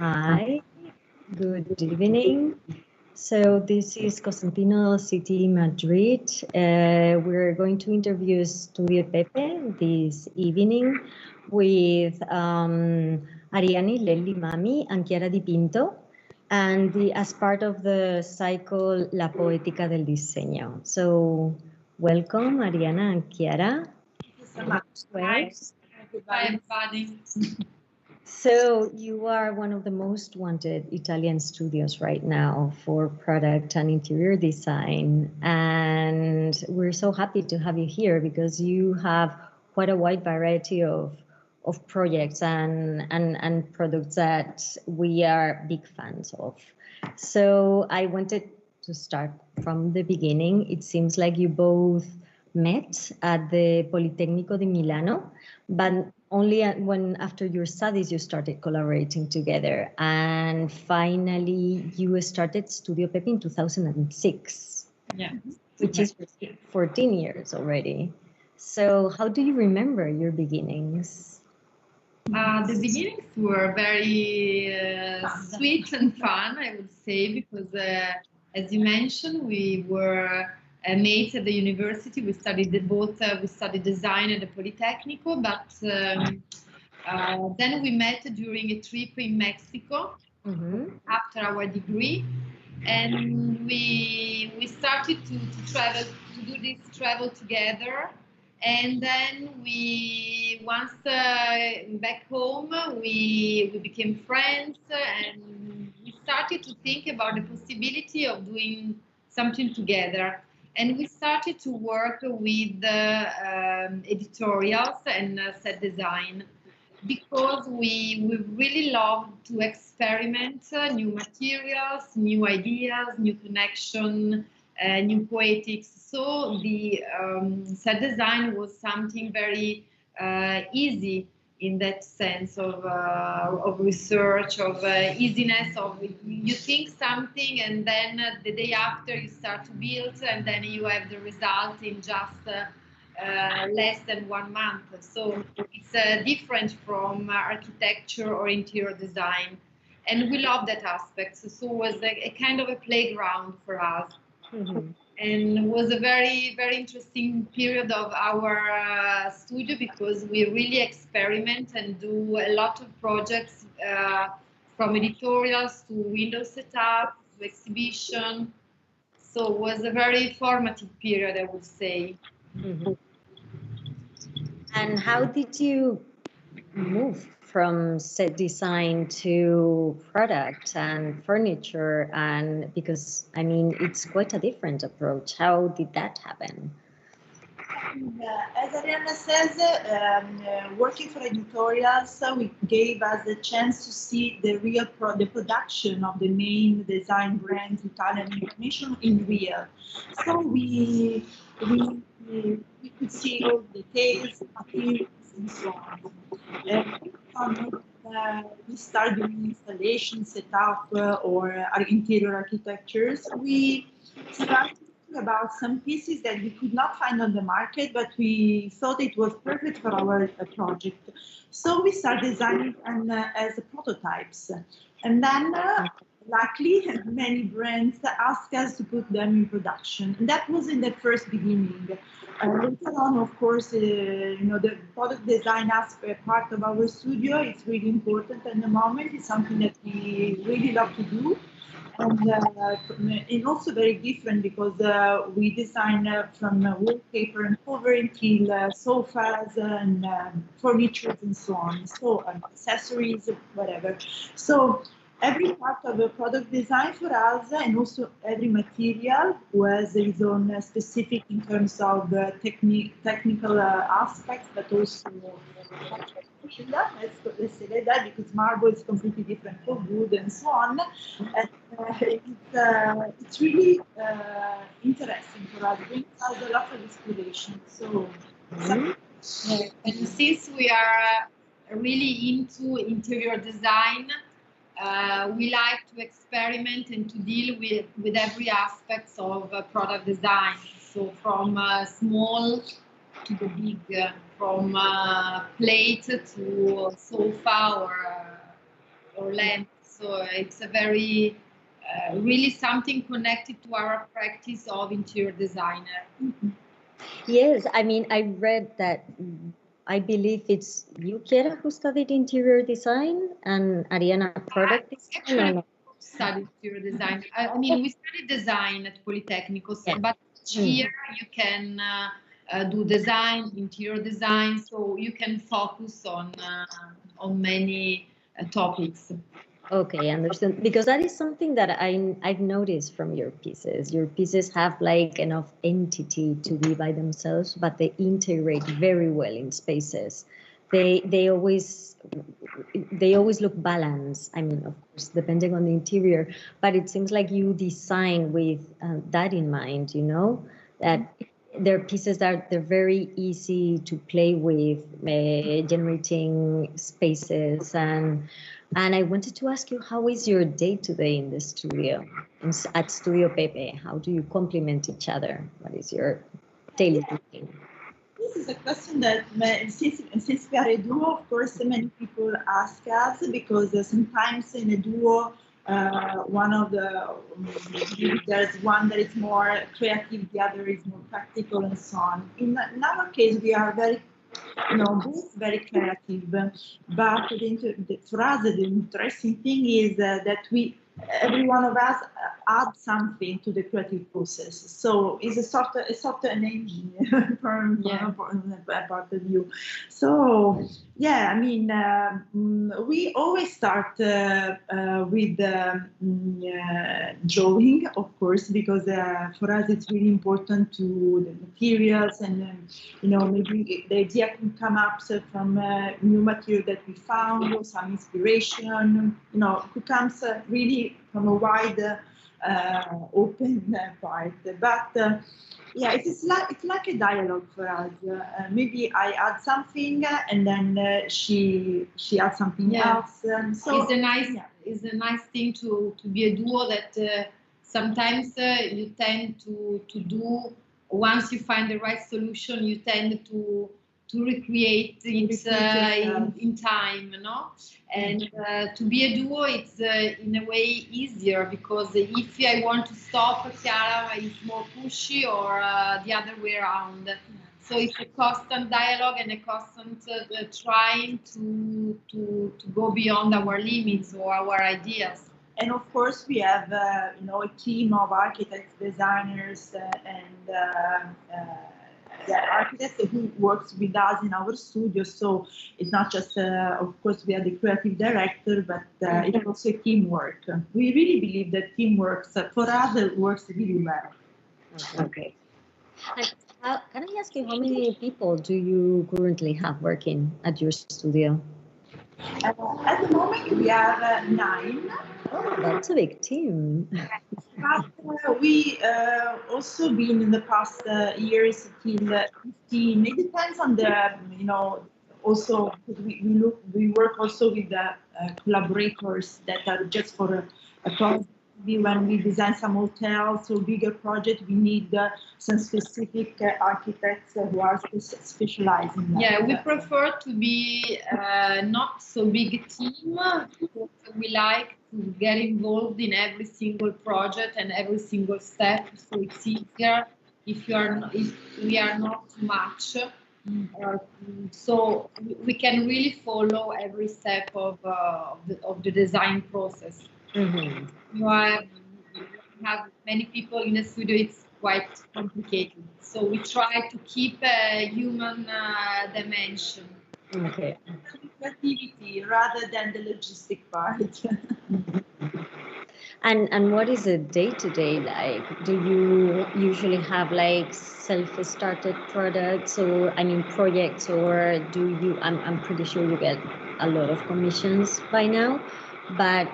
Hi, good evening. So this is Cosentino City, Madrid. We're going to interview StudioPepe this evening with Ariana, Lely, Mami, and Chiara di Pinto, and as part of the cycle La Poética del Diseño. So welcome, Ariana and Chiara. Thank you so much. Hi, everybody. So you are one of the most wanted Italian studios right now for product and interior design. And we're so happy to have you here because you have quite a wide variety of projects and products that we are big fans of. So I wanted to start from the beginning. It seems like you both met at the Politecnico di Milano, but only when after your studies you started collaborating together, and finally you started StudioPepe in 2006. Yeah, which is 14 years already. So how do you remember your beginnings? the beginnings were very sweet and fun, I would say, because as you mentioned, we were mates at the university. We studied we studied design at the Politecnico, but then we met during a trip in Mexico after our degree, and we started to travel, to do this travel together. And then once back home, we became friends, and we started to think about the possibility of doing something together. And we started to work with editorials and set design, because we really love to experiment new materials, new ideas, new connection, new poetics. So the set design was something very easy in that sense of research, of easiness, of you think something and then the day after you start to build and then you have the result in just less than 1 month. So it's different from architecture or interior design. And we love that aspect. So it was a kind of a playground for us. And it was a very, very interesting period of our studio, because we really experiment and do a lot of projects from editorials to window setup to exhibition. So it was a very formative period, I would say. And how did you move from set design to product and furniture? And because, I mean, it's quite a different approach. How did that happen? As Ariana says, working for editorials, we gave us the chance to see the real the production of the main design brands, Italian information in real. So we could see all the details, materials, and so on. We started doing installation, setup, or our interior architectures. We started about some pieces that we could not find on the market, but we thought it was perfect for our project. So we started designing them as prototypes. And then, luckily, many brands asked us to put them in production. And that was in the first beginning. Later on, of course, the product design aspect part of our studio is really important at the moment. It's something that we really love to do. And also very different, because we design from wallpaper and cover until sofas and furniture and so on, so accessories, whatever. So every part of the product design for us, and also every material, was its own specific in terms of technical aspects, but also let's say like that, because marble is completely different for wood and so on. And it's really interesting for us. It brings us a lot of inspiration. So, and since we are really into interior design, we like to experiment and to deal with every aspect of product design. So from small to the big, from plate to sofa or lamp. So it's a very, really something connected to our practice of interior designer. Yes, I mean, I read that. I believe it's you, Chiara, who studied interior design, and Ariana product design. Actually, studied interior design. I mean, we studied design at Politecnico, Yeah. but here you can do design, interior design, so you can focus on many topics. Okay, understand. Because that is something that I've noticed from your pieces. Your pieces have like enough entity to be by themselves, but they integrate very well in spaces. They always look balanced. I mean, of course, depending on the interior, but it seems like you design with that in mind. You know that they're pieces that they're very easy to play with, generating spaces and I wanted to ask you, how is your day-to-day in the studio, at StudioPepe? How do you complement each other? What is your daily routine? This is a question that since we are a duo, of course, many people ask us because sometimes in a duo, one of there's one that is more creative, the other is more practical, and so on. In our case, we are very, both very creative. But for us, the interesting thing is that every one of us add something to the creative process. So it's a sort of an engine from a part of view. So yeah, I mean, we always start with drawing, of course, because for us it's really important to the materials and maybe the idea can come up from new material that we found or some inspiration. It comes really from a wide open part. But yeah, it's like a dialogue for us. Maybe I add something and then she adds something else. So it's a nice thing to be a duo that sometimes you tend to do. Once you find the right solution, you tend to recreate it in time, And to be a duo, it's in a way easier because if I want to stop, Chiara is more pushy or the other way around. So it's a constant dialogue and a constant trying to go beyond our limits or our ideas. And of course, we have a team of architects, designers, and architects who works with us in our studio. So it's not just, of course, we are the creative director, but it's also teamwork. We really believe that teamwork for us works really well. Okay. And can I ask you, how many people do you currently have working at your studio? At the moment, we have 9. Oh, that's a big team. But we also been in the past years till 15. It depends on the, also we work also with the collaborators that are just for a project. When we design some hotels or bigger project, we need some specific architects who are specialized in that. Yeah, we prefer to be not so big a team. We like to get involved in every single project and every single step, so it's easier if we are not too much. So we can really follow every step of the design process. Mm-hmm. You have many people in the studio, it's quite complicated. So we try to keep a human dimension. Okay. Creativity rather than the logistic part. And what is a day-to-day like? Do you usually have like self-started products or projects, or do you? I'm pretty sure you get a lot of commissions by now, but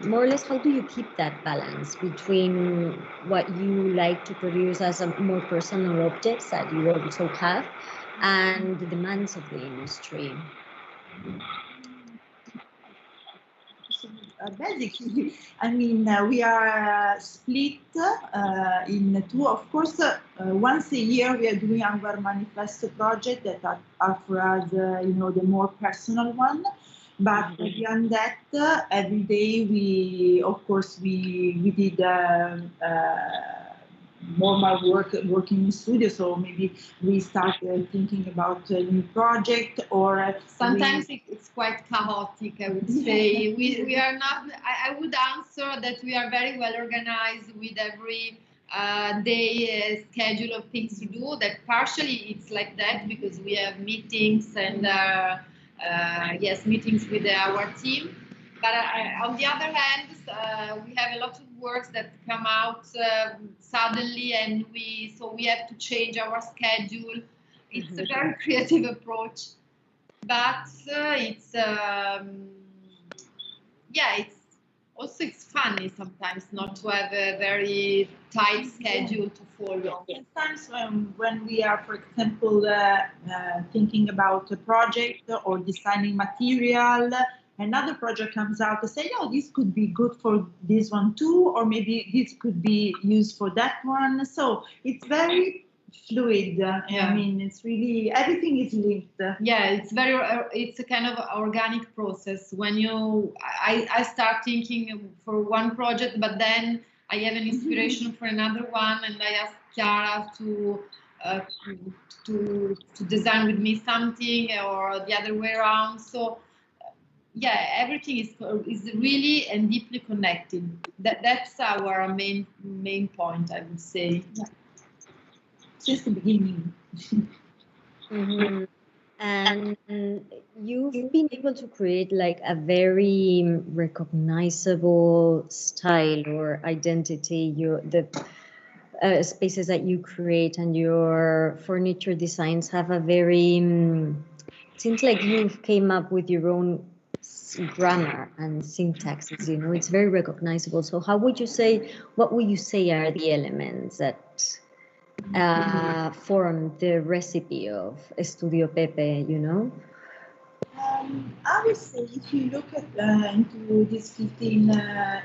more or less, how do you keep that balance between what you like to produce as a more personal objects that you also have and the demands of the industry? Basically, we are split in 2. Of course, once a year we are doing our manifesto project that are for us, the more personal one. But beyond that, every day we, of course, we did more working in studio. So maybe we started thinking about a new project, or sometimes it's quite chaotic. I would say we are not. I would answer that we are very well organized with every day schedule of things to do. That partially it's like that because we have meetings and yes, meetings with our team. But on the other hand, we have a lot of works that come out suddenly, and we have to change our schedule. It's a very creative approach, but it's it's funny sometimes not to have a very tight schedule to follow. Sometimes when we are, for example, thinking about a project or designing material, another project comes out to say, oh, this could be good for this one too, or maybe this could be used for that one. So it's very fluid. I mean, it's really, everything is linked. Yeah, it's a kind of organic process. When I start thinking for one project, but then I have an inspiration for another one, and I ask Chiara to design with me something, or the other way around. So yeah, everything is really and deeply connected. That's our main point, I would say. Yeah. Since the beginning. And you've been able to create like a very recognizable style or identity. The spaces that you create and your furniture designs have a very seems like you've came up with your own grammar and syntaxes, you know, it's very recognizable. So what would you say are the elements that form the recipe of StudioPepe, you know? I would say if you look at into this 15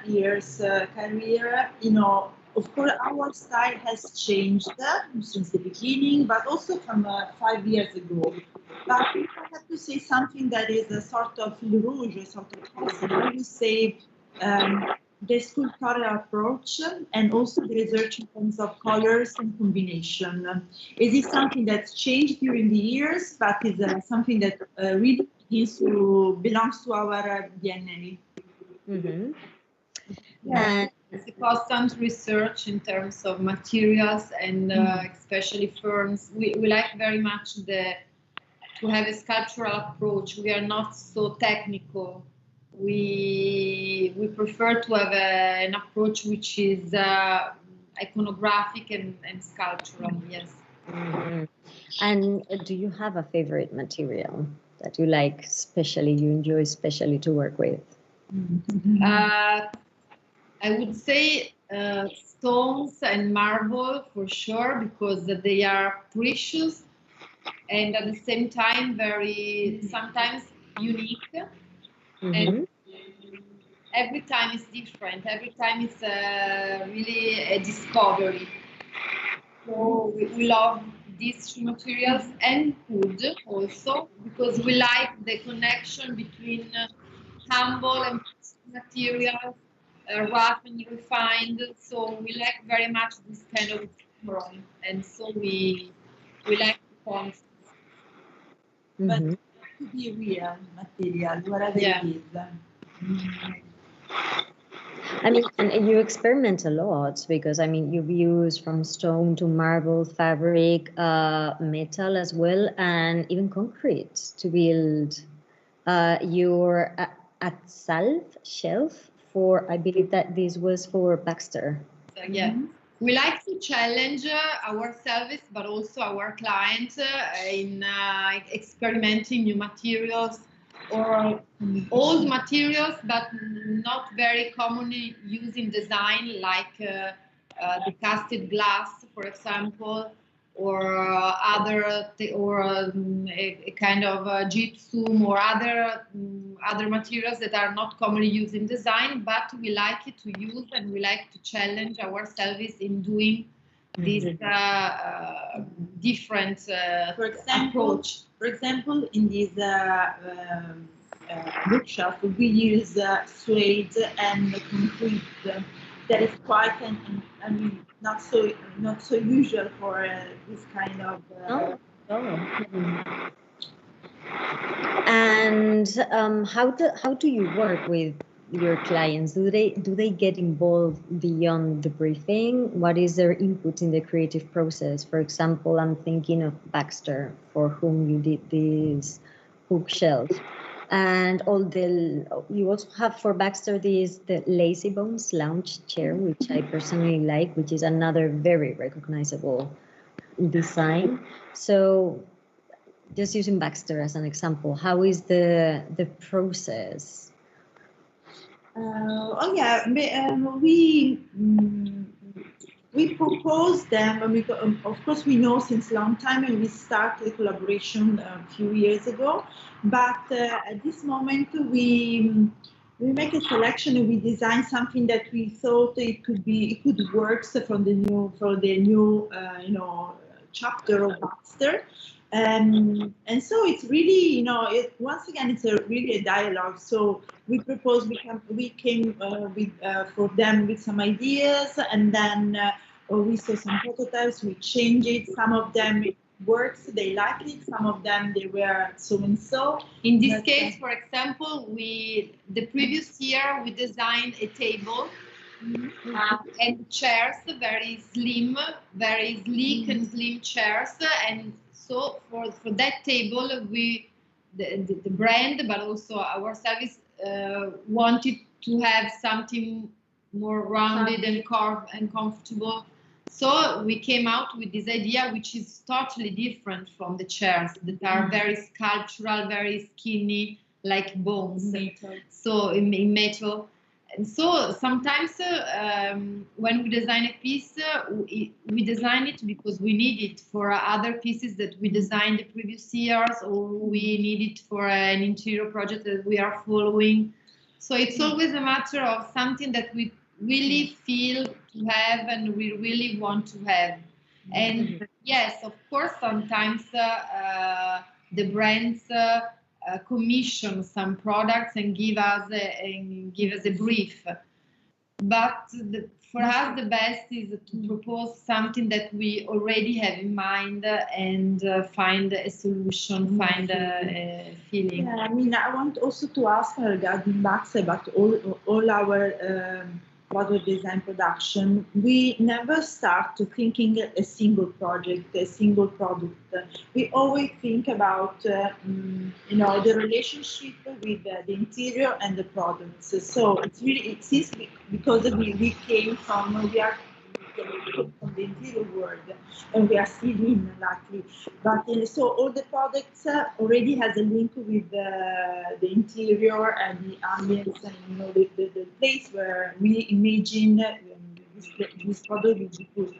years career, you know, of course our style has changed since the beginning, but also from 5 years ago. But if I have to say something that is a sort of fil rouge, a sort of concept, I would say the sculptural approach and also the research in terms of colors and combination. Is it something that's changed during the years, but is something that really belongs to our DNA? Mm-hmm. Yeah. It's a constant research in terms of materials and especially ferns. We like very much to have a sculptural approach. We are not so technical. We prefer to have an approach which is iconographic and sculptural. Yes. Mm-hmm. And do you have a favorite material that you like, you enjoy especially to work with? I would say stones and marble for sure, because they are precious and at the same time very sometimes unique. And every time is different. Every time is really a discovery. So we love these materials and wood also, because we like the connection between humble and materials, rough and refined. So we like very much this kind of exploring, and so we like the concept. But to be real material, whatever it is. I mean, and you experiment a lot, because I mean, you've used from stone to marble, fabric, metal as well, and even concrete to build your shelf for, I believe that this was for Baxter. So, yeah. We like to challenge our service, but also our clients in experimenting new materials or old materials, but not very commonly used in design, like the casted glass, for example, or a kind of gypsum or other materials that are not commonly used in design, but we like it to use, and we like to challenge our service in doing this different approach. For example, in this bookshelf, we use suede and concrete. That is quite, I mean, not so usual for this kind of. And how do you work with your clients? Do they get involved beyond the briefing? What is their input in the creative process? For example, I'm thinking of Baxter, for whom you did this bookshelf, and you also have for Baxter the Lazy Bones lounge chair, which I personally like, which is another very recognizable design. So, just using Baxter as an example, how is the process? We propose them, and of course we know since a long time, and we started the collaboration a few years ago. But at this moment, we make a selection and we design something that we thought it could work for the new chapter of Baxter. And so it's really, once again, it's really a dialogue. So we propose, we came for them with some ideas, and then we saw some prototypes, we changed it. Some of them it works, they like it. Some of them they were so and so. In this case, for example, the previous year we designed a table and chairs, very slim, very sleek and slim chairs, and so for that table, the brand, but also our service wanted to have something more rounded and curved and comfortable. So we came out with this idea, which is totally different from the chairs that are very sculptural, very skinny, like bones. So in metal. And so sometimes when we design a piece, we design it because we need it for other pieces that we designed the previous years, or we need it for an interior project that we are following. So it's always a matter of something that we really feel to have and we really want to have. And yes, of course, sometimes the brands commission some products and give us a brief. But for us, the best is to propose something that we already have in mind and find a solution, find a feeling. Yeah, I mean, I want also to ask regarding Baxter, but all our product design production, we never start to thinking a single project, a single product. We always think about, the relationship with the interior and the products. So it's because we came from, we are from the interior world, and we are still in, luckily. But so all the products already has a link with the interior and the ambience, and the place where we imagine this product will be put.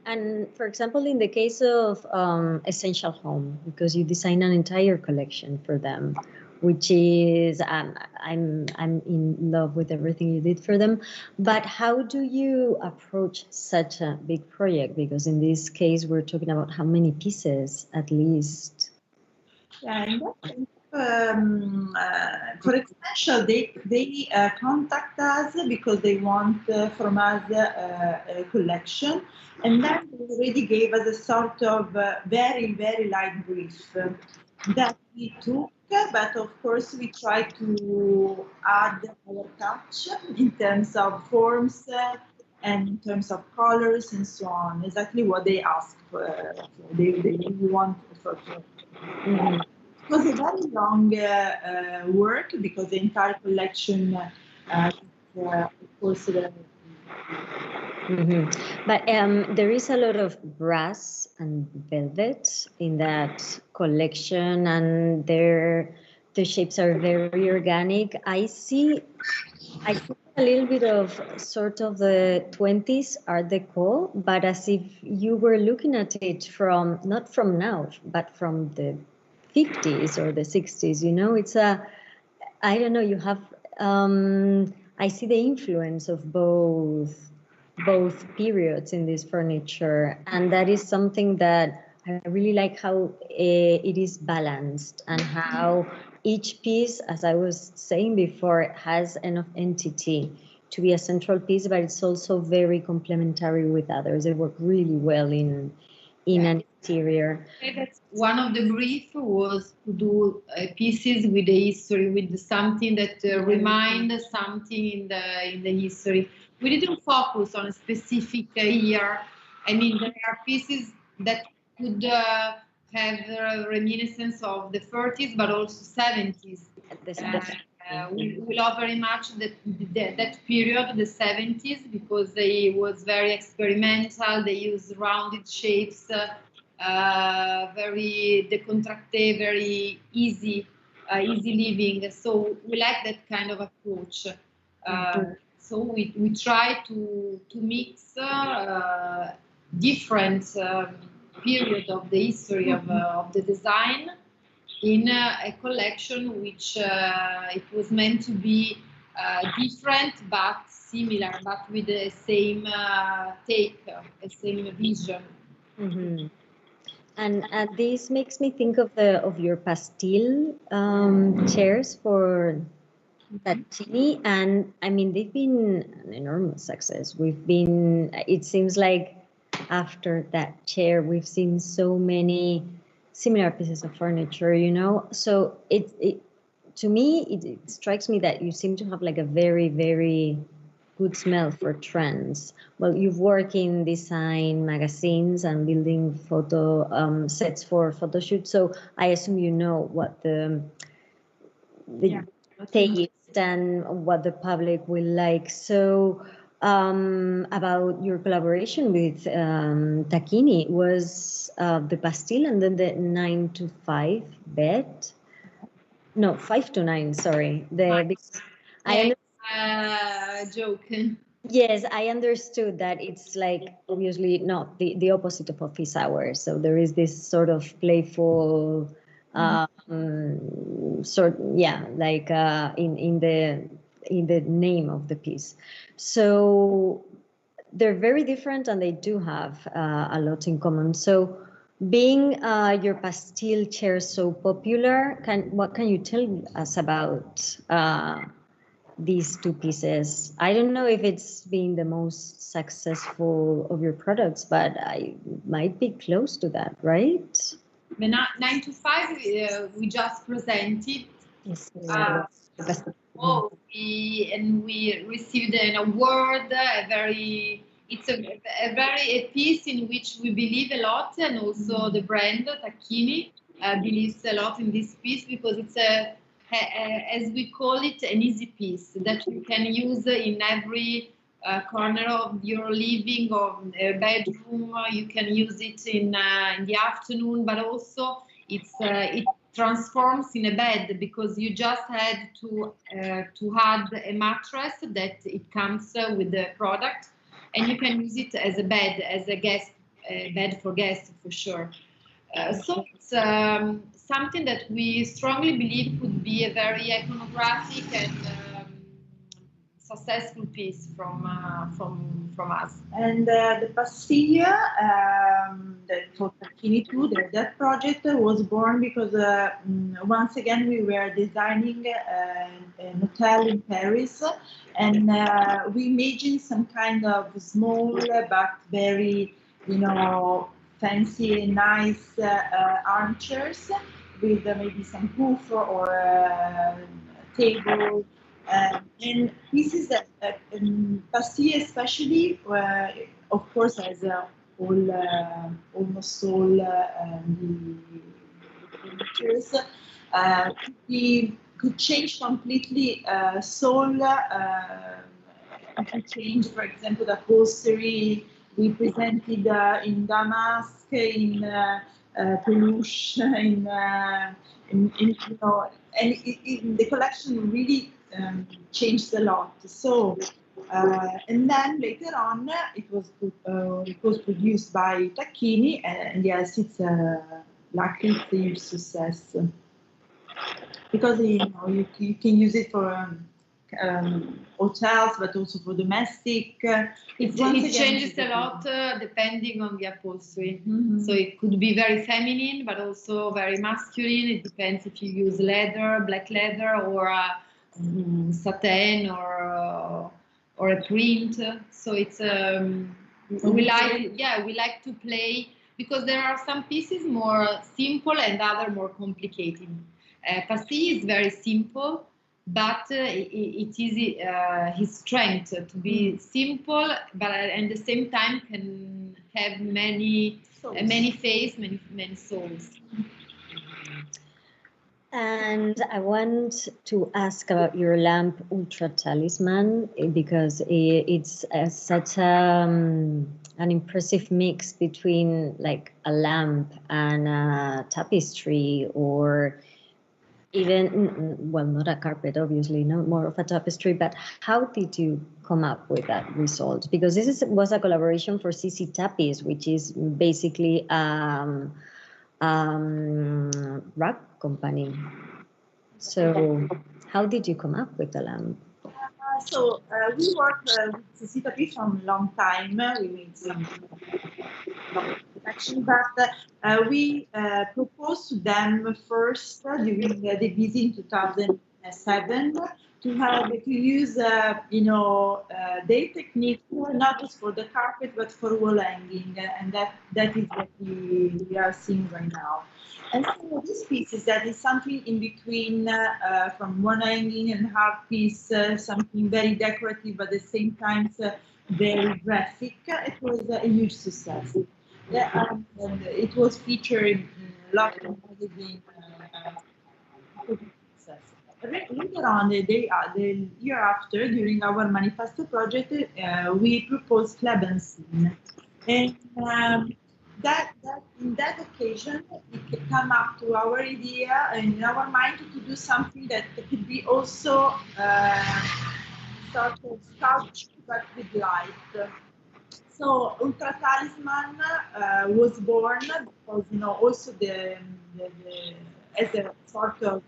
And for example, in the case of Essential Home, because you design an entire collection for them, which is I'm in love with everything you did for them. But how do you approach such a big project? Because in this case, we're talking about how many pieces at least? Yeah, for Essential, they contact us because they want from us a collection, and then they already gave us a sort of very, very light brief that we took, but of course we try to add our touch in terms of forms and in terms of colors and so on, exactly what they ask for. They really want for. It was a very long work because the entire collection, of course. But there is a lot of brass and velvet in that collection, and the shapes are very organic. I see a little bit of sort of the 20s Art Deco, but as if you were looking at it from, not from now, but from the 50s or the 60s, it's I don't know, you have, I see the influence of both periods in this furniture, and that is something that I really like how it is balanced and how each piece, as I was saying before, has enough entity to be a central piece, but it's also very complementary with others. They work really well in an interior. That's one of the brief was to do pieces with the history, with something that remind something in the history. We didn't focus on a specific year. I mean, there are pieces that could have reminiscence of the 30s, but also 70s. We love very much that period, the 70s, because they was very experimental. They used rounded shapes, very décontracté, very easy living. So we like that kind of approach. So we try to mix different period of the history of the design in a collection which it was meant to be different but similar, but with the same take, the same vision. Mm-hmm. And this makes me think of your pastel chairs for Tacchini, and I mean they've been an enormous success. It seems like after that chair we've seen so many similar pieces of furniture, you know. So it to me it strikes me that you seem to have like a very, very good smell for trends. Well, you've worked in design magazines and building photo sets for photo shoots, so I assume you know what the taste and what the public will like. So about your collaboration with Tacchini was the pastel and then the 9 to 5 bed. No, 5 to 9. Sorry. Joking. Yes, I understood that it's like obviously not the opposite of office hours. So there is this sort of playful like in the name of the piece. So they're very different and they do have a lot in common. So being your pastel chair so popular, what can you tell us about these two pieces? I don't know if it's been the most successful of your products, but I might be close to that, right? The 9 to 5 we just presented. Yes. We received an award. It's a piece in which we believe a lot, and also the brand Tacchini believes a lot in this piece because it's as we call it, an easy piece that you can use in every corner of your living or bedroom. You can use it in the afternoon, but also it transforms in a bed because you just had to add a mattress that it comes with the product, and you can use it as a bed, as a bed for guests for sure. So it's something that we strongly believe could be a very iconographic and successful piece from us. And the Pastiglia, for Tacchini too, that project was born because once again we were designing an hotel in Paris, and we imagined some kind of small but very, fancy and nice armchairs with maybe some roof or a table. And pieces that Pastiglia especially, of course, has almost all the furnitures, could change completely soul. Could change, for example, the upholstery we presented in damask, in peluche, in the collection really changed a lot. So, and then later on, it was produced by Tacchini, and yes, it's luckily it's a huge success because you can use it for hotels, but also for domestic. It changes a lot depending on the upholstery. So it could be very feminine, but also very masculine. It depends if you use leather, black leather, or satin, or a print. So it's we like to play, because there are some pieces more simple and other more complicated. Passy is very simple, but it is his strength to be simple, but at the same time can have many faces, many souls. And I want to ask about your lamp Ultra Talisman, because it's such an impressive mix between like a lamp and a tapestry, or even, well, not a carpet, obviously, no, more of a tapestry. But how did you come up with that result? Because this was a collaboration for CC Tapis, which is basically rug company. So how did you come up with the lamp? So we worked with StudioPepe for a long time. We made some production, but we proposed to them first during the visit in 2007 to use their technique not just for the carpet but for wall hanging, and that is what we are seeing right now. And so this piece that is something in between from one hanging and half piece, something very decorative but at the same time very graphic. It was a huge success. And it was featured in a lot of magazines. Later on, the year after, during our manifesto project, we proposed Lebensinn. And in that occasion, it came up to our idea and in our mind to do something that could be also sort of sculpture, but with light. So Ultra Talisman was born because also as a sort of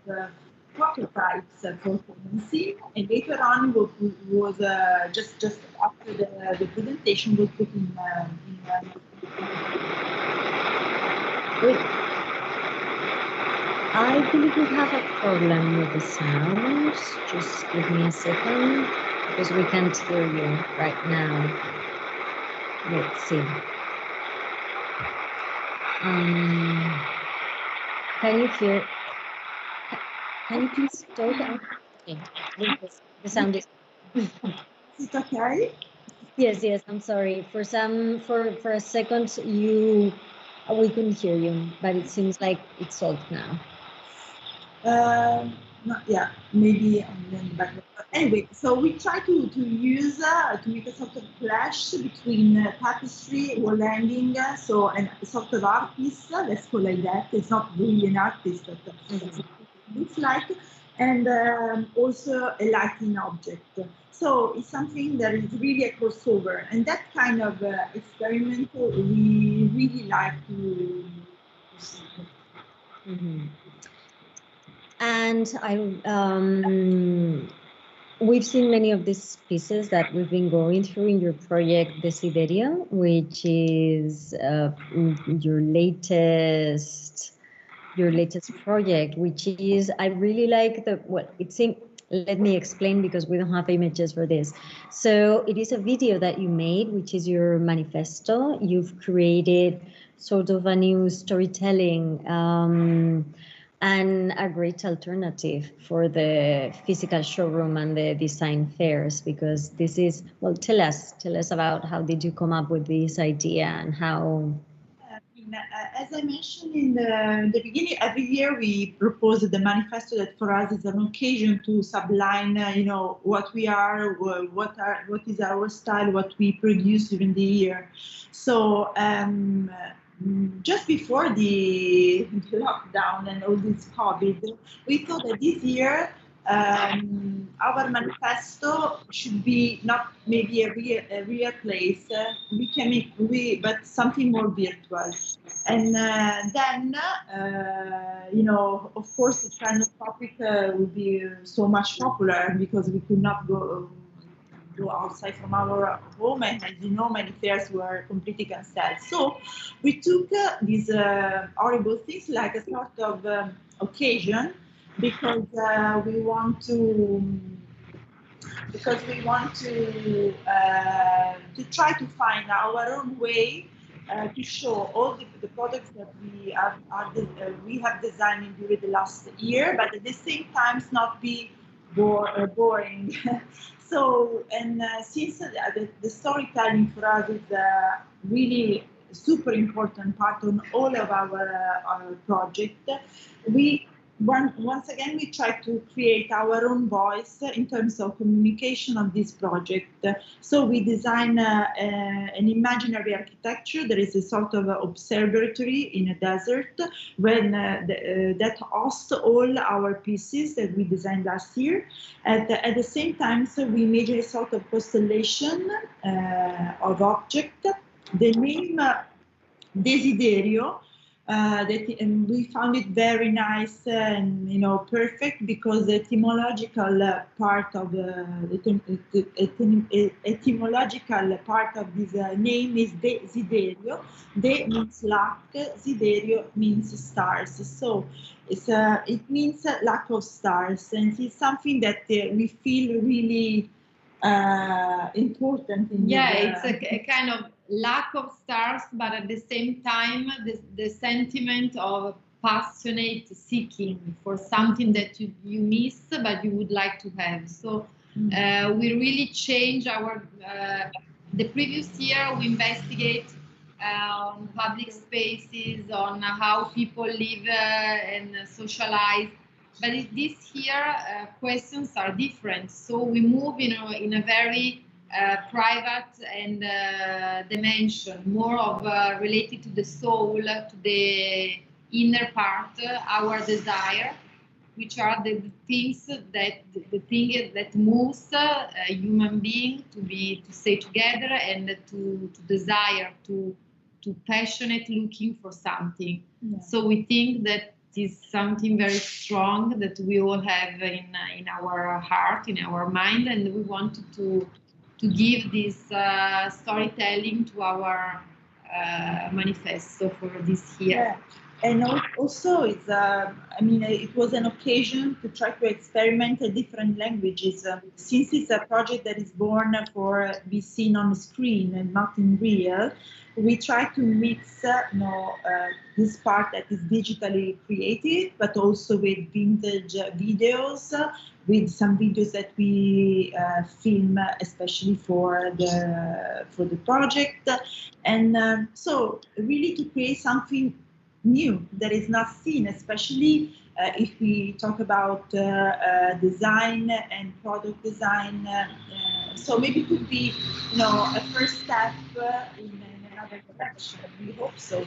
prototypes for pregnancy, and later on was just after the presentation was put in Wait, I believe we have a problem with the sounds. Just give me a second, because we can't hear you right now. Let's see. Can you hear? Can you please talk? Okay. The sound is. Is it okay? Yes. I'm sorry. For a second, we couldn't hear you, but it seems like it's solved now. Yeah, maybe I'm going back. Anyway, so we try to use to make a sort of clash between tapestry, wall hanging, so and a sort of art piece. Let's call it like that. It's not really an art piece, but it looks like, and also a lighting object. So it's something that is really a crossover, and that kind of experiment we really like to see. And we've seen many of these pieces that we've been going through in your project Diseño, which is your latest project, which is, I really like let me explain, because we don't have images for this. So it is a video that you made, which is your manifesto. You've created sort of a new storytelling and a great alternative for the physical showroom and the design fairs, because this is, well, tell us about how did you come up with this idea and how. As I mentioned in the beginning, every year we propose the manifesto that for us is an occasion to sublime, what we are, what is our style, what we produce during the year. So just before the lockdown and all this COVID, we thought that this year our manifesto should be not maybe a real place. We can make but something more virtual. And then, you know, of course, this kind of topic will be so much popular because we could not go outside from our home, and as you know, many fairs were completely cancelled. So we took these horrible things like a sort of occasion, because we want to try to find our own way to show all the products that we have designed during the last year, but at the same time not be boring. So, and since the storytelling for us is really super important part on all of our project, once again we try to create our own voice in terms of communication of this project. So we design an imaginary architecture. There is a sort of observatory in a desert that hosts all our pieces that we designed last year. At the same time, so we made a sort of constellation of object. The name Desiderio, and we found it very nice and, you know, perfect, because the etymological part of this name is Desiderio. De means lack, Siderio means stars. So it means lack of stars, and it's something that we feel really important. It's a kind of lack of stars, but at the same time the sentiment of passionate seeking for something that you miss but you would like to have. So we really change our the previous year we investigate on public spaces, on how people live and socialize. But this year, questions are different. So we move in a very private and dimension, more of related to the soul, to the inner part, our desire, which are the things that moves a human being to stay together and to desire, to passionate looking for something. Yeah. So we think that is something very strong that we all have in our heart, in our mind, and we wanted to give this storytelling to our manifesto for this year. Yeah. And also, it's I mean, it was an occasion to try to experiment different languages. Since it's a project that is born for be seen on the screen and not in real, we try to mix this part that is digitally created, but also with vintage videos, with some videos that we film especially for the project, and so really to create something new that is not seen, especially if we talk about design and product design. So maybe it could be, a first step in another direction. We hope so.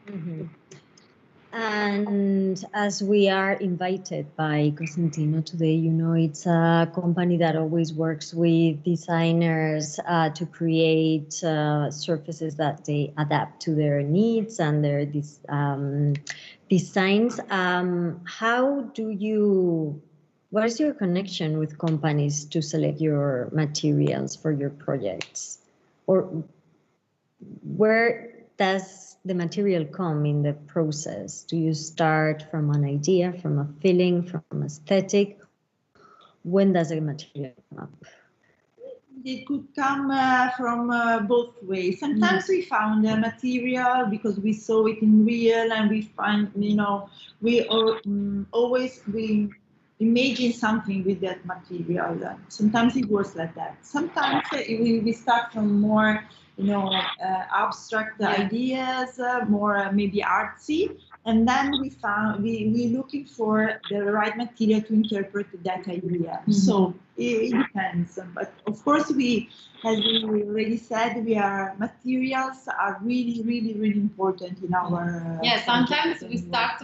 Mm-hmm. And as we are invited by Cosentino today, it's a company that always works with designers to create surfaces that they adapt to their needs and their designs. What is your connection with companies to select your materials for your projects? Or where does the material come in the process? Do you start from an idea, from a feeling, from aesthetic? When does the material come up? It could come from both ways. Sometimes we found a material because we saw it in real, and we find, we imagine something with that material. Sometimes it works like that. Sometimes we start from more, abstract ideas, more maybe artsy, and then we're looking for the right material to interpret that idea. Mm-hmm. So it depends, but of course as we already said, materials are really, really, really important in our. Sometimes we start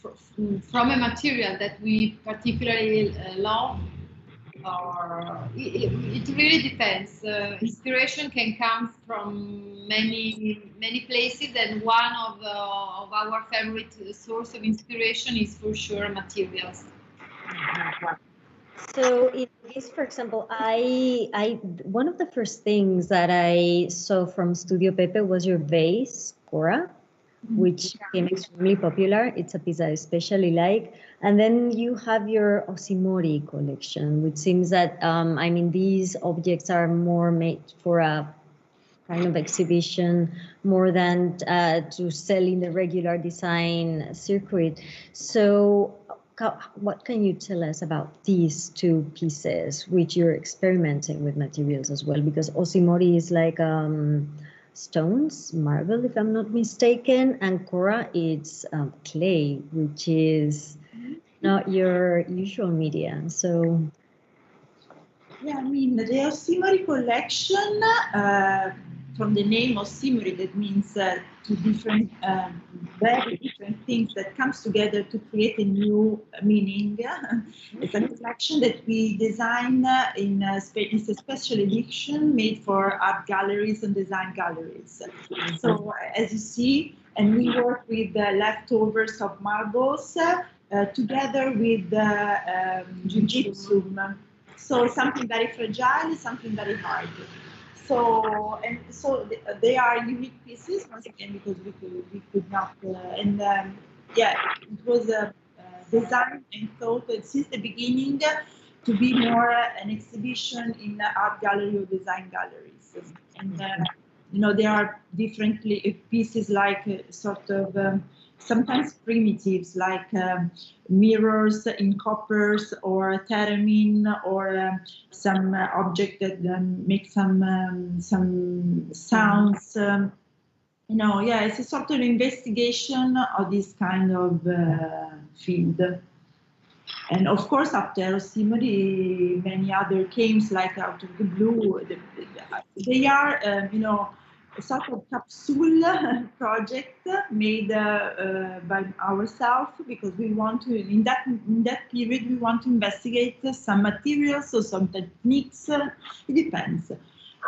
from a material that we particularly love, or it really depends. Inspiration can come from many places, and one of our favorite source of inspiration is for sure materials. So in this, for example, I one of the first things that I saw from Studio Pepe was your vase, Korra, which became extremely popular. It's a piece I especially like. And then you have your Osimori collection, which seems that, I mean, these objects are more made for a kind of exhibition more than to sell in the regular design circuit. So what can you tell us about these two pieces, which you're experimenting with materials as well? Because Osimori is like stones, marble, if I'm not mistaken, and Korra, it's clay, which is not your usual media. So, yeah, I mean, the Osimori collection, from the name Osimori, that means two different, very different things that comes together to create a new meaning. It's a collection that we design it's a special edition made for art galleries and design galleries. So as you see, and we work with the leftovers of marbles together with gypsum. So something very fragile, something very hard. So they are unique pieces once again because we could not yeah, it was designed and thought since the beginning to be more an exhibition in art gallery or design galleries, and you know, there are differently pieces like sort of sometimes primitives like mirrors in coppers or theremin or some object that make some sounds. You know, yeah, it's a sort of investigation of this kind of field. And of course, after Osimori, many other games like Out of the Blue, they are, you know, a sort of capsule project made by ourselves because we want to, in that period, we want to investigate some materials or some techniques. It depends.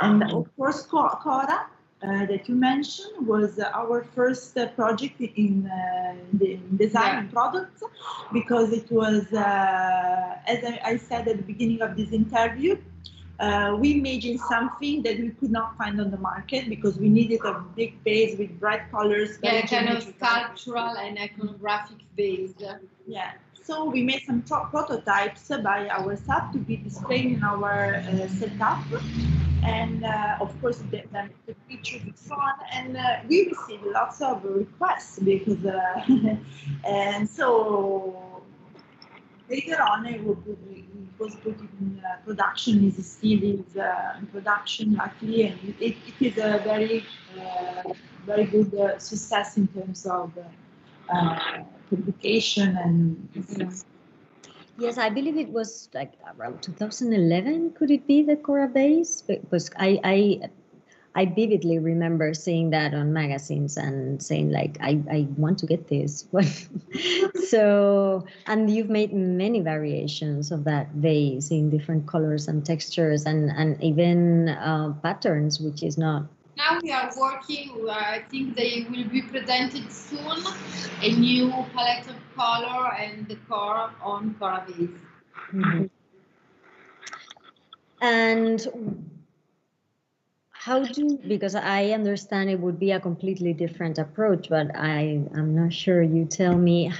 And of course, Korra, that you mentioned was our first project in design products, because it was, as I said at the beginning of this interview, we imagined something that we could not find on the market because we needed a big base with bright colors. Yeah, kind of sculptural and iconographic base. Yeah. So we made some prototypes by ourselves to be displayed in our setup. And of course, the pictures is fun, and we received lots of requests because, and so later on it was put in production. It still is in production, luckily, and it is a very good success in terms of publication and. Yes, I believe it was like around 2011. Could it be the Korra Bass? Because I vividly remember seeing that on magazines and saying like, I want to get this. So, and you've made many variations of that vase in different colors and textures and even patterns, which is not. Now we are working, I think they will be presented soon, a new palette of color and decor on Korra Bass. Mm-hmm. And how because I understand it would be a completely different approach, but I'm not sure, you tell me,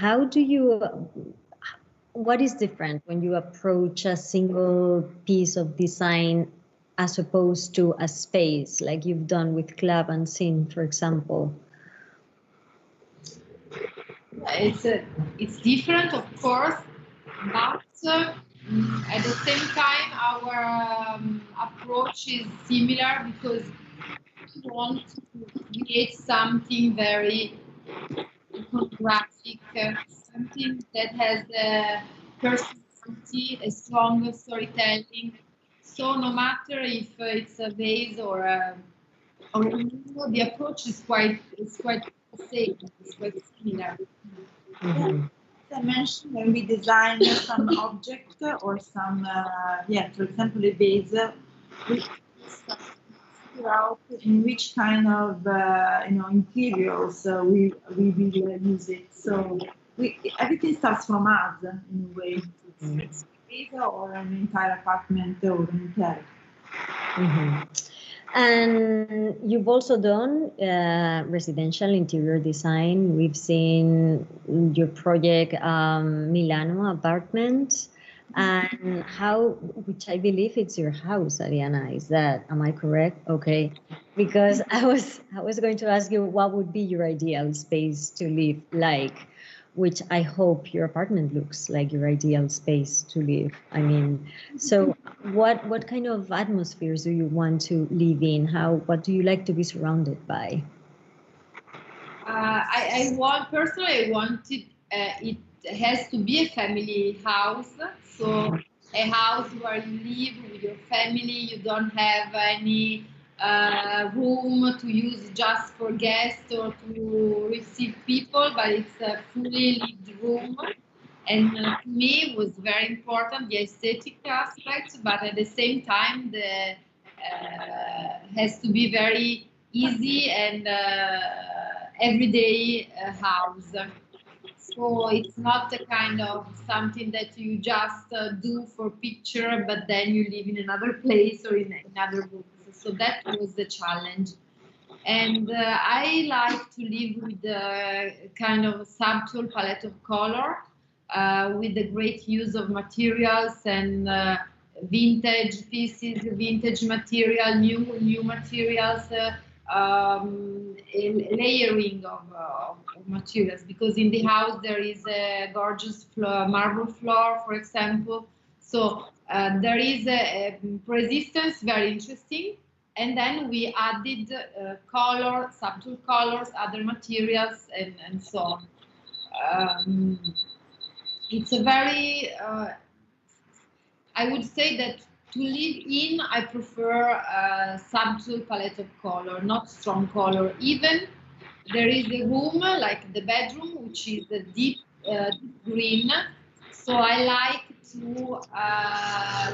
what is different when you approach a single piece of design as opposed to a space like you've done with Club and Scene, for example? It's different, of course, but at the same time, our approach is similar because we want to create something very iconographic, something that has a personality, a strong storytelling. So no matter if it's a vase or the approach is quite the same. It's quite similar. Mm-hmm. dimension when we design some object or some, for example, a vase, we start to figure out in which kind of interiors we will use it. So everything starts from us in a way. It's a vase or an entire apartment or an hotel. Mm-hmm. And you've also done residential interior design. We've seen your project Milano apartment, and which I believe it's your house, Ariana. Am I correct? Okay, because I was going to ask you what would be your ideal space to live like, which I hope your apartment looks like your ideal space to live. I mean, so what kind of atmospheres do you want to live in? What do you like to be surrounded by? I wanted it has to be a family house. So a house where you live with your family, you don't have any room to use just for guests or to receive people, but it's a fully lived room. And to me, it was very important, the aesthetic aspects, but at the same time, the has to be very easy and everyday house. So it's not the kind of something that you just do for picture, but then you live in another place or in another room. So that was the challenge. And I like to live with a kind of subtle palette of color, with the great use of materials and vintage pieces, vintage material, new materials, layering of materials. Because in the house there is a gorgeous marble floor, for example. So there is a resistance, very interesting. And then we added subtle colors, other materials, and so on. It's a very, I would say that to live in, I prefer a subtle palette of color, not strong color. Even there is a room, like the bedroom, which is a deep green. So I like to,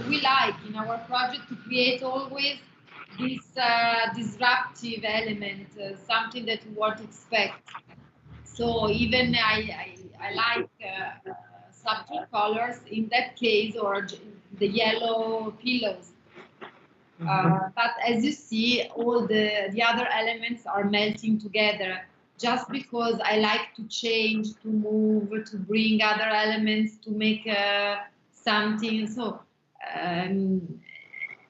we like in our project to create always this disruptive element, something that you won't expect. So even I like subtle colors in that case, or the yellow pillows. But as you see, all the other elements are melting together, just because I like to change, to move, to bring other elements, to make something. So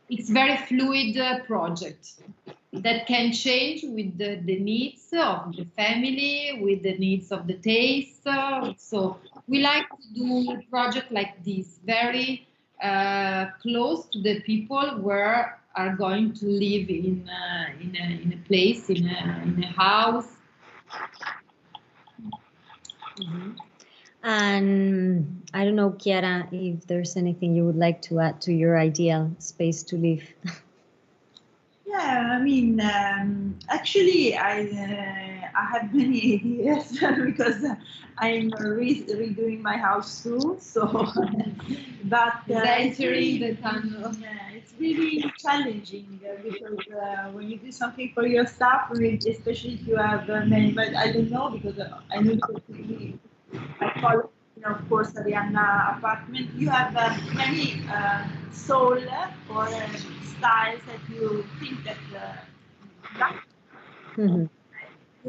it's very fluid project that can change with the needs of the family, with the needs of the taste. So we like to do a project like this, very close to the people where are going to live in a place, in a house. Mm-hmm. And I don't know, Chiara, if there's anything you would like to add to your ideal space to live. Yeah, I mean, actually, I have many ideas because I'm redoing my house too. So, but it's really challenging because when you do something for yourself, especially if you have many. But I don't know because I know that I follow, of course, Ariana apartment. You have many soul or styles that you think that you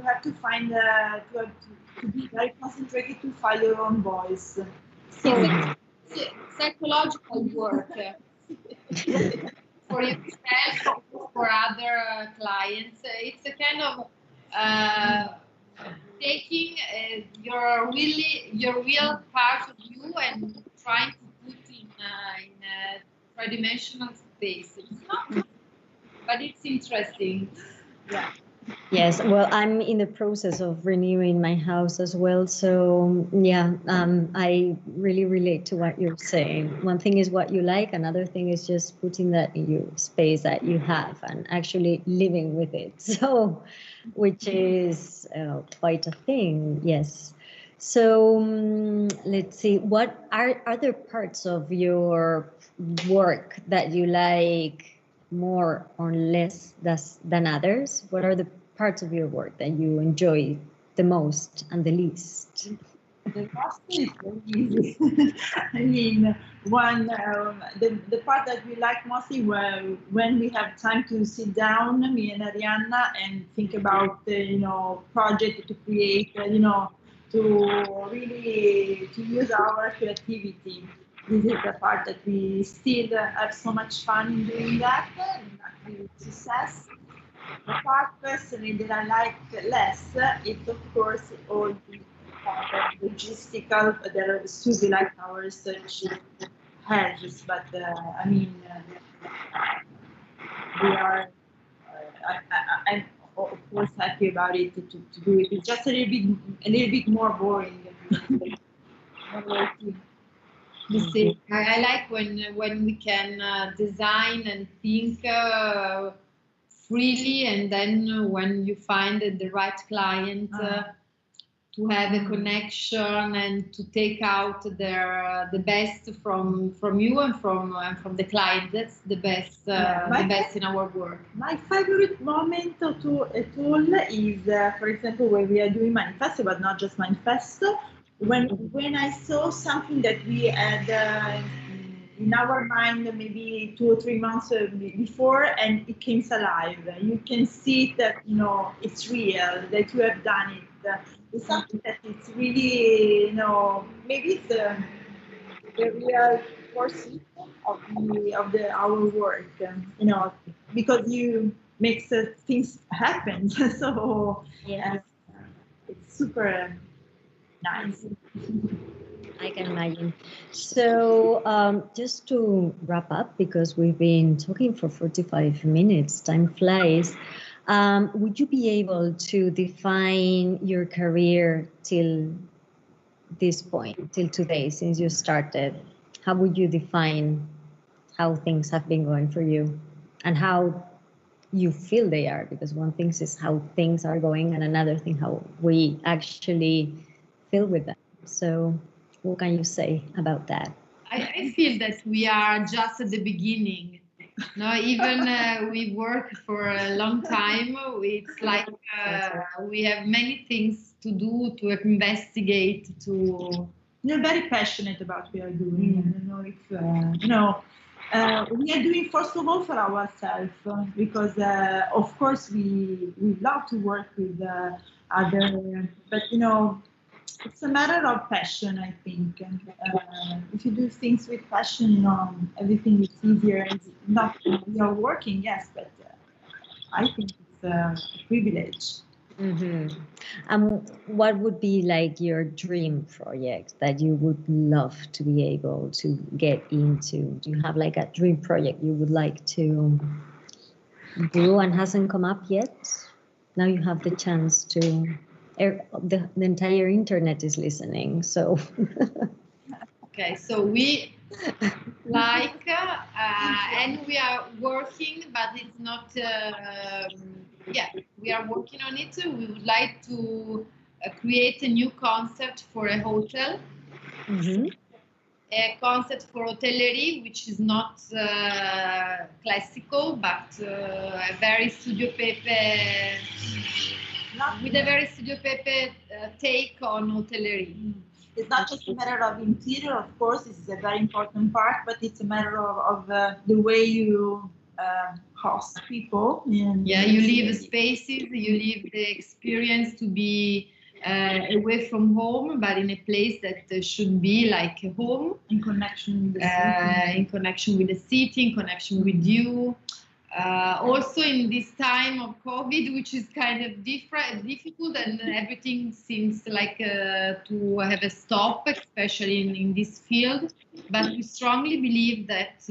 have to find to be very concentrated to find your own voice. So it's psychological work for yourself, for other clients. It's a kind of taking your real part of you and trying to put in a three-dimensional space. It's not, but it's interesting. Yeah. Yes, well, I'm in the process of renewing my house as well. So yeah, I really relate to what you're saying. One thing is what you like, another thing is just putting that in your space that you have and actually living with it. So, which is quite a thing, yes. So let's see, what are other parts of your work that you like more or less than others? What are the parts of your work that you enjoy the most and the least? The last is very easy. I mean, the part that we like mostly when we have time to sit down, me and Ariana, and think about project to create, to really to use our creativity. This is the part that we still have so much fun in doing that, and with success. The part personally that I like less is, of course, all the logistical, the studio like our research has, but I mean, we are, I'm of course happy about it to do it. It's just a little bit more boring. You see, I like when we can design and think freely, and then when you find the right client, to have a connection and to take out the best from you and from the client. That's the best, the best in our work. My favorite moment at all is, for example, when we are doing manifesto, but not just manifesto. When I saw something that we had in our mind maybe 2 or 3 months before, and it came alive. You can see that it's real, that you have done it. It's something that it's really maybe it's the real pursuit of our work. Because you make things happen. So yeah, it's super nice. I can imagine. So just to wrap up, because we've been talking for 45 minutes, time flies. Would you be able to define your career till this point, till today, since you started? How would you define how things have been going for you and how you feel they are? Because one thing is how things are going, and another thing how we actually feel with them. So what can you say about that? I feel that we are just at the beginning. No, even we work for a long time. It's like we have many things to do, to investigate, to. We're very passionate about what we are doing. I don't know if we are doing first of all for ourselves, because of course we love to work with other, but it's a matter of passion, I think. If you do things with passion, everything is easier. It's not you're working, yes, but I think it's a privilege. What would be like your dream project that you would love to be able to get into? Do you have like a dream project you would like to do and hasn't come up yet? Now you have the chance to. The entire internet is listening, so. Okay, so we like, and we are working, but it's not. Yeah, we are working on it. We would like to create a new concept for a hotel. A concept for hotellerie, which is not classical, but a very StudioPepe, with a very StudioPepe take on hotellerie. It's not just a matter of interior, of course, this is a very important part, but it's a matter of the way you host people. Yeah, you leave spaces, you leave the experience to be away from home, but in a place that should be like a home. In connection with the city. In connection with the city, in connection with you. Also in this time of COVID, which is kind of difficult, and everything seems like to have a stop, especially in this field. But we strongly believe that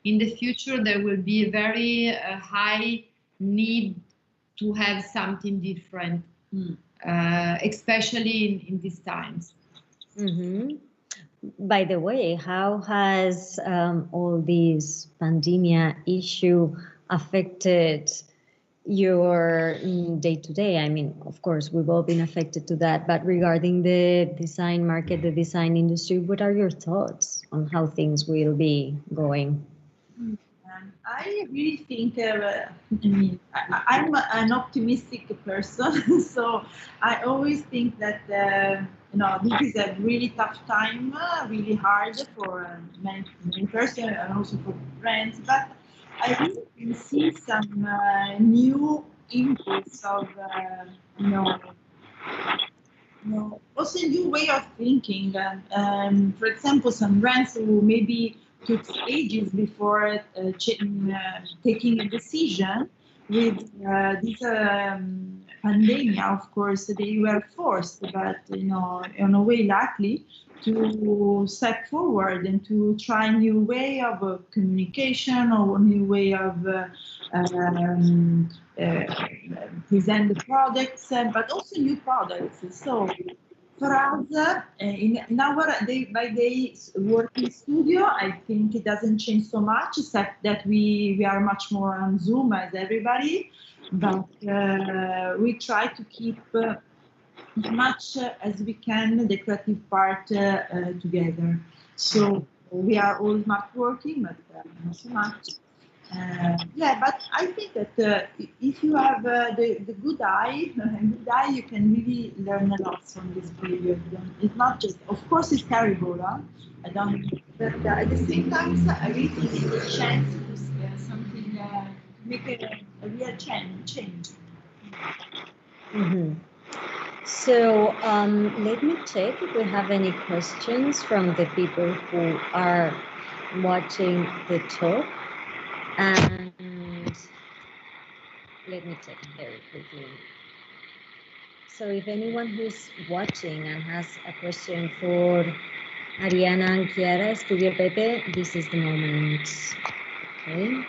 in the future there will be a very high need to have something different, especially in these times. By the way, how has all this pandemia issue affected your day-to-day. I mean, of course, we've all been affected to that, but regarding the design market, the design industry, what are your thoughts on how things will be going? I really think, I'm an optimistic person, so I always think that, this is a really tough time, really hard for many persons and also for friends, but I really can see some new impulse of, also a new way of thinking. For example, some brands who maybe took ages before taking a decision with this pandemic. Of course, they were forced, but in a way, luckily, to step forward and to try a new way of communication or a new way of present the products, but also new products. So for us, in our day-by-day working studio, I think it doesn't change so much, except that we are much more on Zoom as everybody, but we try to keep as much as we can the creative part together. So we are all smart working, but not so much. But I think that if you have the good eye, you can really learn a lot from this period. It's not just, of course, it's terrible. I don't. But at the same time, I really think it's a chance to something make a real change. Mm-hmm. So let me check if we have any questions from the people who are watching the talk. And let me check very quickly. So if anyone who's watching and has a question for Ariana and Chiara, Studio Pepe, this is the moment. Okay.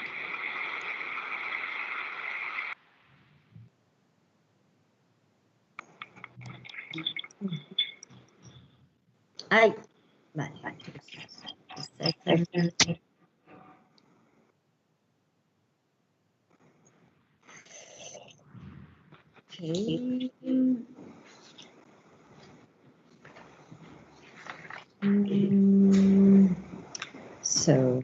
Ay, vale. Okay. So,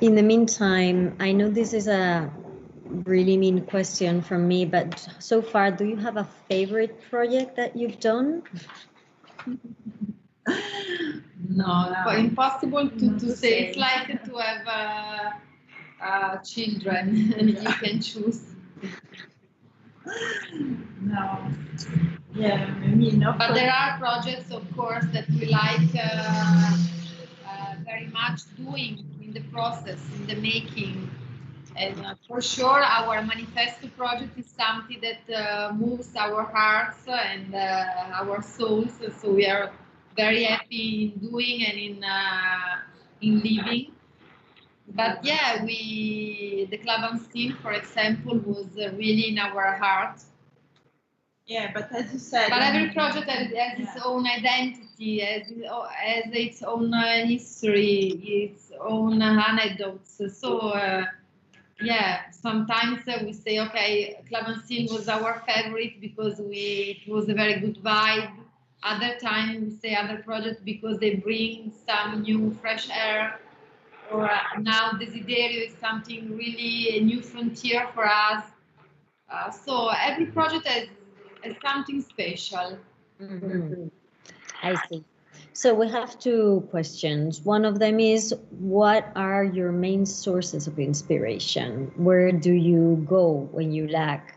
in the meantime, I know this is a really mean question from me, but so far, do you have a favorite project that you've done? No, impossible to say. It's like to have children and you can choose. No. Yeah, I mean, but there are projects, of course, that we like very much doing in the process, in the making. And for sure, our manifesto project is something that moves our hearts and our souls. So we are very happy in doing and in living. But yeah, the Club and Scene, for example, was really in our heart. Yeah, but as you said, but every project has its own identity, has its own history, its own anecdotes. So yeah, sometimes we say, okay, Club and Scene was our favorite because it was a very good vibe. Other times we say other projects because they bring some new fresh air. Or now Desiderio is something really a new frontier for us. So every project has something special. Mm-hmm. I see. So we have two questions. One of them is, what are your main sources of inspiration? Where do you go when you lack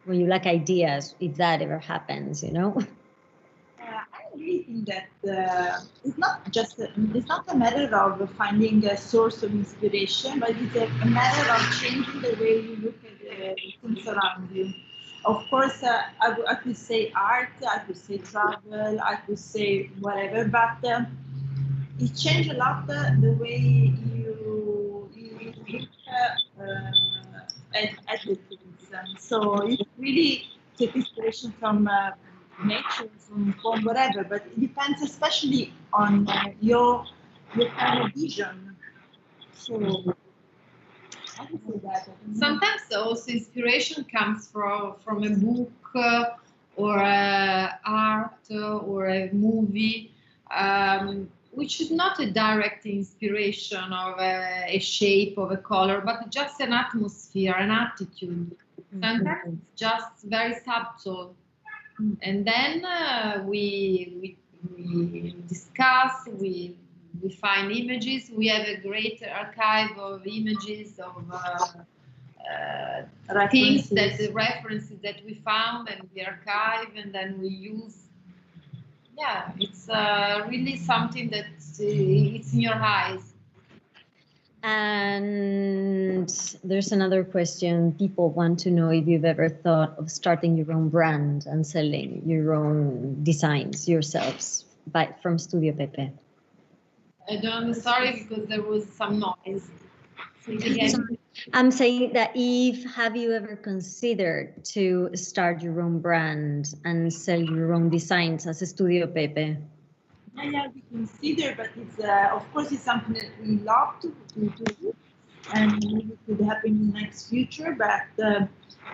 ideas, if that ever happens, you know? I really think that it's not a matter of finding a source of inspiration, but it's a matter of changing the way you look at the things around you. Of course, I could say art, I could say travel, I could say whatever, but it changed a lot the way you look at the things. So you really take inspiration from nature, from whatever, but it depends especially on your kind of vision. So Sometimes also inspiration comes from a book or art or a movie, which is not a direct inspiration of a shape of a color, but just an atmosphere, an attitude. Sometimes it's just very subtle. And then we discuss, we find images. We have a great archive of images, of things that the references that we found, and we archive, and then we use. Yeah, it's really something that it's in your eyes. And there's another question. People want to know if you've ever thought of starting your own brand and selling your own designs yourselves from StudioPepe. I don't. Sorry, because there was some noise. I'm saying that have you ever considered to start your own brand and sell your own designs as a StudioPepe? Yeah, we consider, but it's of course it's something that we love to do, and maybe it could happen in the next future. But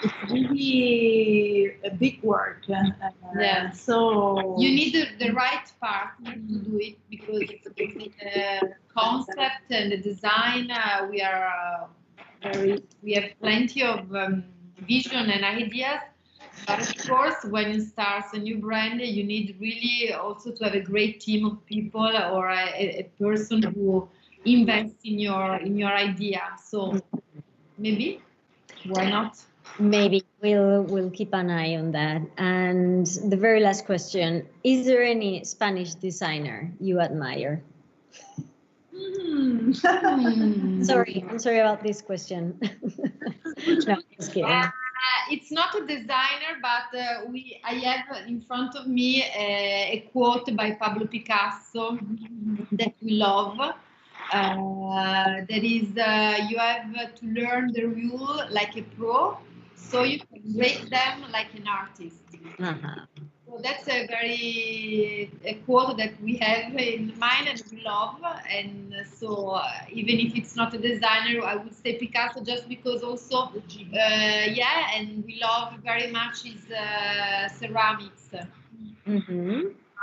it's really a big work, and yeah. So you need the right partner to do it, because the concept and the design we have plenty of vision and ideas. But of course, when you start a new brand, you need really also to have a great team of people, or a person who invests in your idea. So maybe, why not? Maybe we'll keep an eye on that. And the very last question: is there any Spanish designer you admire? Sorry, I'm sorry about this question. No, just kidding. It's not a designer, but I have in front of me a quote by Pablo Picasso that we love. That is, you have to learn the rule like a pro, so you can break them like an artist. So that's a quote that we have in mind and we love. And so even if it's not a designer, I would say Picasso, just because also, yeah, and we love very much his ceramics.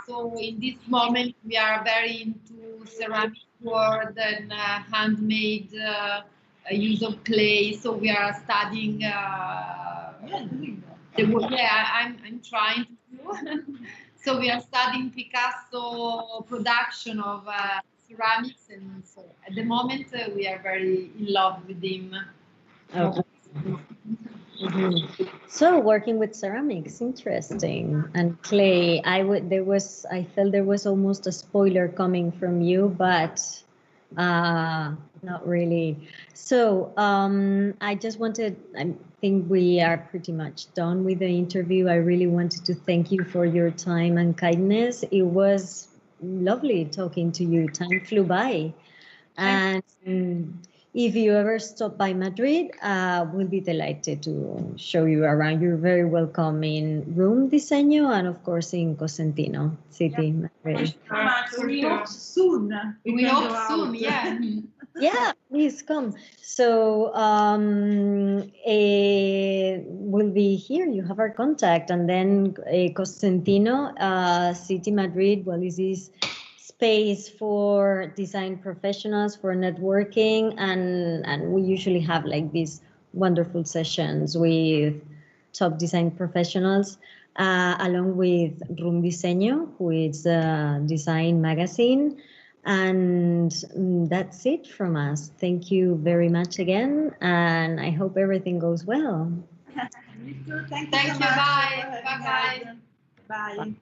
So in this moment, we are very into ceramic world and handmade use of clay. So we are studying. I'm trying to do. So we are studying Picasso production of ceramics, and so at the moment we are very in love with him. Okay. So working with ceramics, interesting, and clay. I felt there was almost a spoiler coming from you, but not really. So I think we are pretty much done with the interview. I really wanted to thank you for your time and kindness. It was lovely talking to you. Time flew by. And if you ever stop by Madrid, we'll be delighted to show you around. You're very welcome in Room Diseño and, of course, in Cosentino City, Madrid. We hope soon. We hope soon, yeah. Yeah, please come. So we'll be here. You have our contact. And then Cosentino City, Madrid, well, is this space for design professionals, for networking, and we usually have like these wonderful sessions with top design professionals, along with Room Diseño, who is a design magazine. And that's it from us. Thank you very much again, and I hope everything goes well. Thank you. Thank you. Bye. Bye. Bye.